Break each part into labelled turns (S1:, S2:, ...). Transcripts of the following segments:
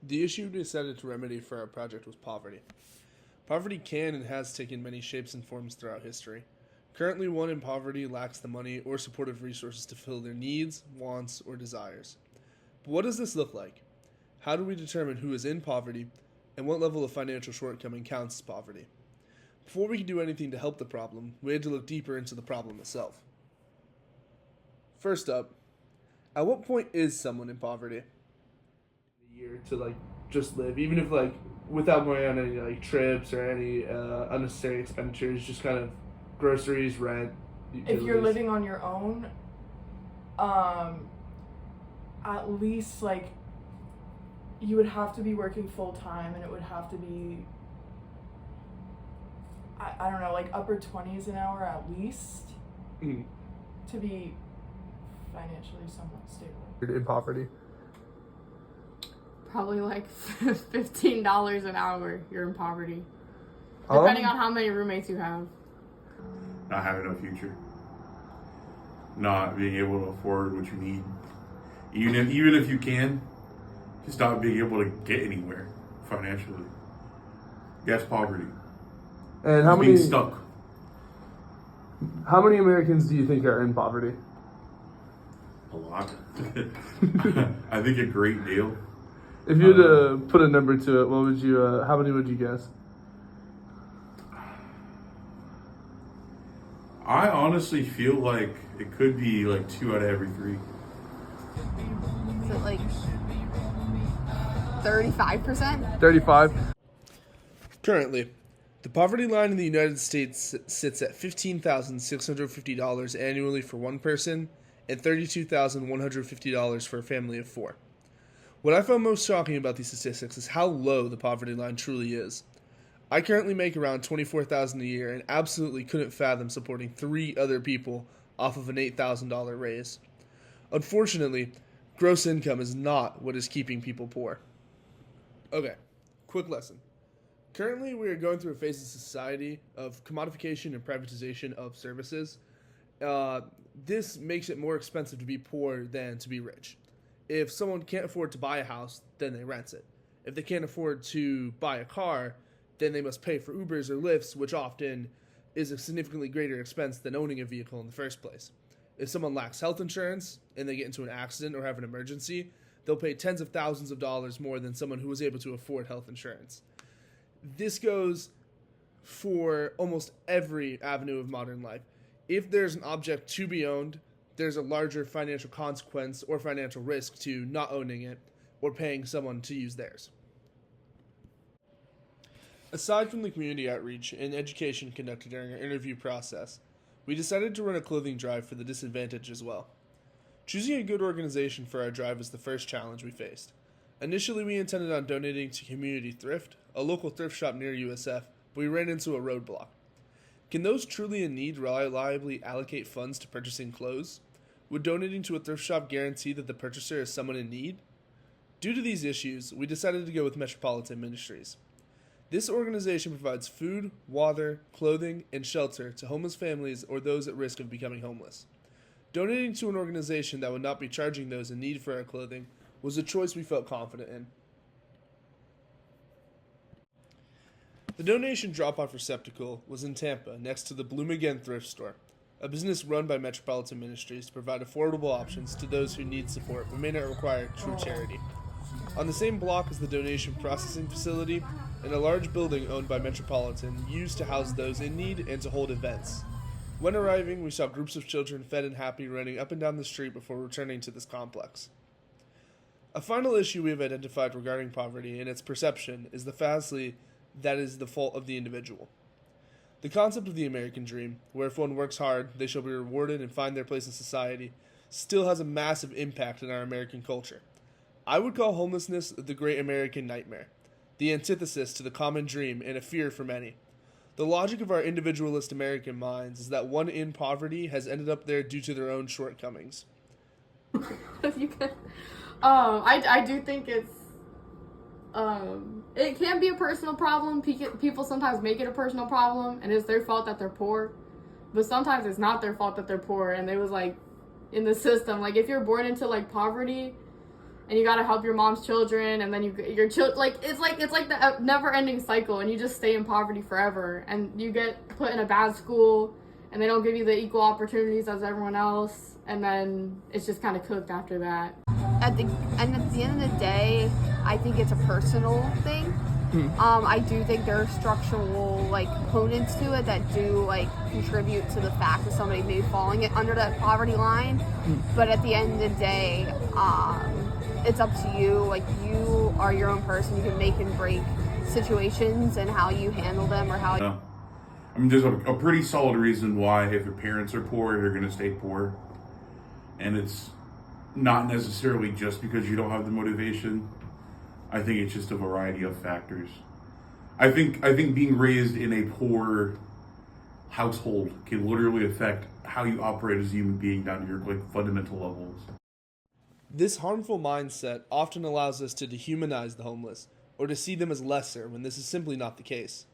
S1: The issue we decided to remedy for our project was poverty. Poverty can and has taken many shapes and forms throughout history. Currently, one in poverty lacks the money or supportive resources to fill their needs, wants, or desires. But what does this look like? How do we determine who is in poverty, and what level of financial shortcoming counts as poverty? Before we could do anything to help the problem, we had to look deeper into the problem itself. First up, at what point is someone in poverty? A year to just live, even if without going on any trips or any unnecessary expenditures, just kind of groceries, rent.
S2: If you're living on your own, at least you would have to be working full time, and it would have to be I don't know, upper 20s an hour at least to be financially somewhat stable.
S1: In poverty.
S3: Probably $15 an hour. You're in poverty, depending on how many roommates you have.
S4: Not having a future, not being able to afford what you need, even if you can, just not being able to get anywhere financially. That's poverty.
S1: And
S4: Just being stuck.
S1: how many Americans do you think are in poverty?
S4: A lot. I think a great deal.
S1: If you had to put a number to it, what would you? How many would you guess?
S4: I honestly feel like it could be 2 out of every 3.
S3: Is it 35%?
S1: 35. Currently, the poverty line in the United States sits at $15,650 annually for one person and $32,150 for a family of 4. What I found most shocking about these statistics is how low the poverty line truly is. I currently make around $24,000 a year and absolutely couldn't fathom supporting 3 other people off of an $8,000 raise. Unfortunately, gross income is not what is keeping people poor. Okay, quick lesson. Currently, we are going through a phase of society of commodification and privatization of services. This makes it more expensive to be poor than to be rich. If someone can't afford to buy a house, then they rent it. If they can't afford to buy a car, then they must pay for Ubers or Lyfts, which often is a significantly greater expense than owning a vehicle in the first place. If someone lacks health insurance and they get into an accident or have an emergency, they'll pay tens of thousands of dollars more than someone who was able to afford health insurance. This goes for almost every avenue of modern life. If there's an object to be owned, there's a larger financial consequence or financial risk to not owning it or paying someone to use theirs. Aside from the community outreach and education conducted during our interview process, we decided to run a clothing drive for the disadvantaged as well. Choosing a good organization for our drive was the first challenge we faced. Initially, we intended on donating to Community Thrift, a local thrift shop near USF, but we ran into a roadblock. Can those truly in need reliably allocate funds to purchasing clothes? Would donating to a thrift shop guarantee that the purchaser is someone in need? Due to these issues, we decided to go with Metropolitan Ministries. This organization provides food, water, clothing, and shelter to homeless families or those at risk of becoming homeless. Donating to an organization that would not be charging those in need for our clothing was a choice we felt confident in. The donation drop-off receptacle was in Tampa, next to the Bloom Again thrift store, a business run by Metropolitan Ministries to provide affordable options to those who need support but may not require true charity. On the same block is the donation processing facility and a large building owned by Metropolitan used to house those in need and to hold events. When arriving, we saw groups of children fed and happy running up and down the street before returning to this complex. A final issue we have identified regarding poverty and its perception is the fallacy that is the fault of the individual. The concept of the American dream, where if one works hard, they shall be rewarded and find their place in society, still has a massive impact in our American culture. I would call homelessness the great American nightmare, the antithesis to the common dream and a fear for many. The logic of our individualist American minds is that one in poverty has ended up there due to their own shortcomings.
S3: You can. I do think it can be a personal problem. People sometimes make it a personal problem, and it's their fault that they're poor. But sometimes it's not their fault that they're poor, and they was in the system. If you're born into poverty, and you gotta help your mom's children, and then your children, like it's like the never-ending cycle, and you just stay in poverty forever, and you get put in a bad school, and they don't give you the equal opportunities as everyone else, and then it's just kind of cooked after that.
S5: At the end of the day, I think it's a personal thing. I do think there are structural components to it that do contribute to the fact that somebody may falling under that poverty line. But at the end of the day, it's up to you. You are your own person. You can make and break situations and how you handle them or how.
S4: No. I mean, there's a pretty solid reason why if your parents are poor, you're going to stay poor, and it's not necessarily just because you don't have the motivation. I think it's just a variety of factors. I think being raised in a poor household can literally affect how you operate as a human being down to your fundamental levels.
S1: This harmful mindset often allows us to dehumanize the homeless, or to see them as lesser when this is simply not the case.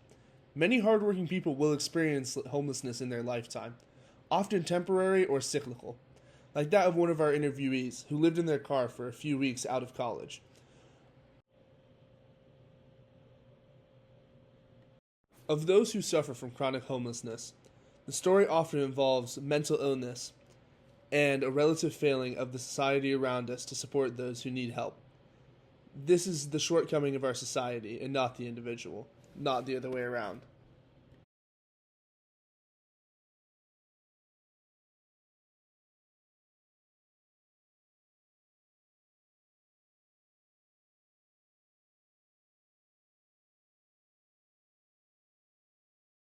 S1: Many hardworking people will experience homelessness in their lifetime, often temporary or cyclical, like that of one of our interviewees who lived in their car for a few weeks out of college. Of those who suffer from chronic homelessness, the story often involves mental illness and a relative failing of the society around us to support those who need help. This is the shortcoming of our society and not the individual, not the other way around.